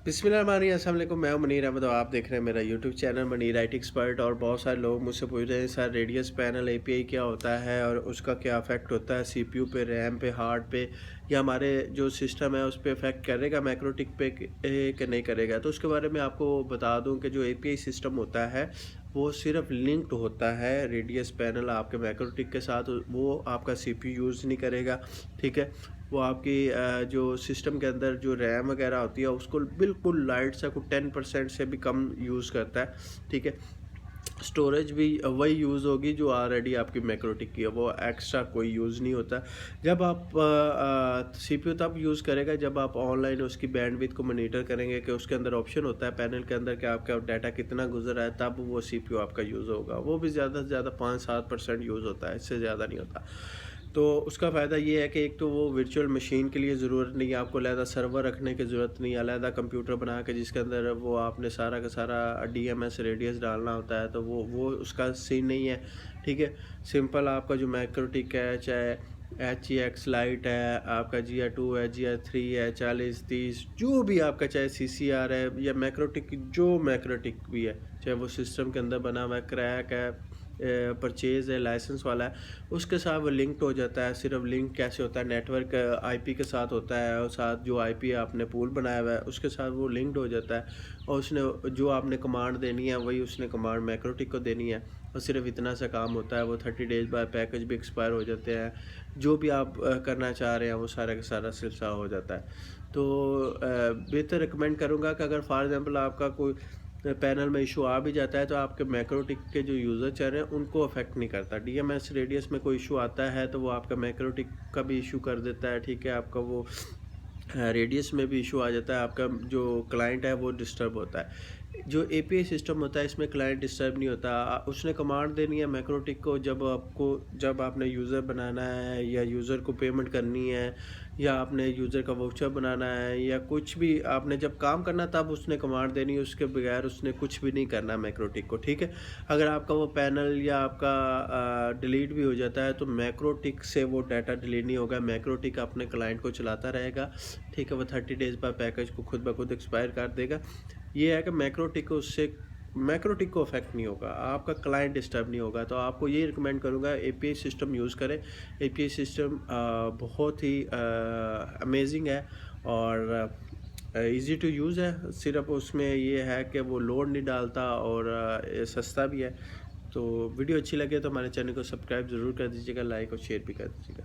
बिस्मिल्लाहिर्रहमानिर्रहीम, अस्सलाम वालेकुम। मैं हूं मनीर अहमद और आप देख रहे हैं मेरा YouTube channel Munir IT expert. और बहुत सारे लोग मुझसे पूछ रहे हैं सर रेडियस पैनल एपीआई क्या होता है और उसका क्या इफेक्ट होता है सीपीयू पे, रैम पे, हार्ड पे, या हमारे जो सिस्टम है उस पर इफेक्ट करेगा मैक्रोटिक पे कि नहीं करेगा। तो उसके बारे में आपको बता दूं कि जो एपीआई सिस्टम होता है वो सिर्फ लिंक्ड होता है रेडियस पैनल आपके मैक्रोटिक के साथ। वो आपका सीपीयू यूज़ नहीं करेगा, ठीक है। वो आपकी जो सिस्टम के अंदर जो रैम वगैरह होती है उसको बिल्कुल लाइट सा कुछ 10% से भी कम यूज़ करता है, ठीक है। स्टोरेज भी वही यूज़ होगी जो ऑलरेडी आपकी मैक्रोटिक की है, वो एक्स्ट्रा कोई यूज़ नहीं होता। जब आप सीपीयू तब यूज़ करेगा जब आप ऑनलाइन उसकी बैंडविड्थ को मॉनिटर करेंगे कि उसके अंदर ऑप्शन होता है पैनल के अंदर कि आपका डाटा कितना गुजर रहा है, तब वो सीपीयू आपका यूज़ होगा। वो भी ज़्यादा से ज़्यादा 5-7% यूज़ होता है, इससे ज़्यादा नहीं होता। तो उसका फ़ायदा ये है कि एक तो वो वर्चुअल मशीन के लिए ज़रूरत नहीं है, आपको अलहदा सर्वर रखने की ज़रूरत नहीं है, अलहदा कंप्यूटर बना के जिसके अंदर वो आपने सारा का सारा डीएमएस रेडियस डालना होता है, तो वो उसका सीन नहीं है, ठीक है। सिंपल आपका जो मैक्रोटिक है, चाहे HEX लाइट है, आपका GR2 है, GR3 है, 40-30 जो भी आपका, चाहे CCR है या मैक्रोटिक, जो मैक्रोटिक भी है, चाहे वो सिस्टम के अंदर बना हुआ है, क्रैक है, परचेज़ है, लाइसेंस वाला है, उसके साथ वो लिंक्ड हो जाता है। सिर्फ लिंक कैसे होता है, नेटवर्क आईपी के साथ होता है, और साथ जो आईपी आपने पूल बनाया हुआ है उसके साथ वो लिंक्ड हो जाता है, और उसने जो आपने कमांड देनी है वही उसने कमांड मैक्रोटिक को देनी है, और सिर्फ इतना सा काम होता है। वो 30 डेज़ बाद पैकेज भी एक्सपायर हो जाते हैं, जो भी आप करना चाह रहे हैं वो सारा का सारा सिलसिला हो जाता है। तो बेहतर रिकमेंड करूँगा कि अगर फॉर एग्ज़ाम्पल आपका कोई पैनल में इशू आ भी जाता है तो आपके मैक्रोटिक के जो यूज़र चल रहे हैं उनको अफेक्ट नहीं करता। डीएमएस रेडियस में कोई इशू आता है तो वो आपका मैक्रोटिक का भी इशू कर देता है, ठीक है। आपका वो रेडियस में भी इशू आ जाता है, आपका जो क्लाइंट है वो डिस्टर्ब होता है। जो एपीआई सिस्टम होता है इसमें क्लाइंट डिस्टर्ब नहीं होता। उसने कमांड देनी है मैक्रोटिक को, जब आपने यूज़र बनाना है या यूज़र को पेमेंट करनी है, या आपने यूज़र का वाउचर बनाना है, या कुछ भी आपने जब काम करना तब उसने कमांड देनी है, उसके बगैर उसने कुछ भी नहीं करना मैक्रोटिक को, ठीक है। अगर आपका वो पैनल या आपका डिलीट भी हो जाता है तो मैक्रोटिक से वो डाटा डिलीट नहीं होगा, मैक्रोटिक अपने क्लाइंट को चलाता रहेगा, ठीक है। वो 30 डेज़ बाद पैकेज को खुद ब खुद एक्सपायर कर देगा। ये है कि मैक्रोटिक को अफेक्ट नहीं होगा, आपका क्लाइंट डिस्टर्ब नहीं होगा। तो आपको ये रिकमेंड करूँगा एपीआई सिस्टम यूज़ करें। एपीआई सिस्टम बहुत ही अमेजिंग है और इजी टू यूज़ है। सिर्फ उसमें ये है कि वो लोड नहीं डालता और सस्ता भी है। तो वीडियो अच्छी लगे तो हमारे चैनल को सब्सक्राइब ज़रूर कर दीजिएगा, लाइक और शेयर भी कर दीजिएगा।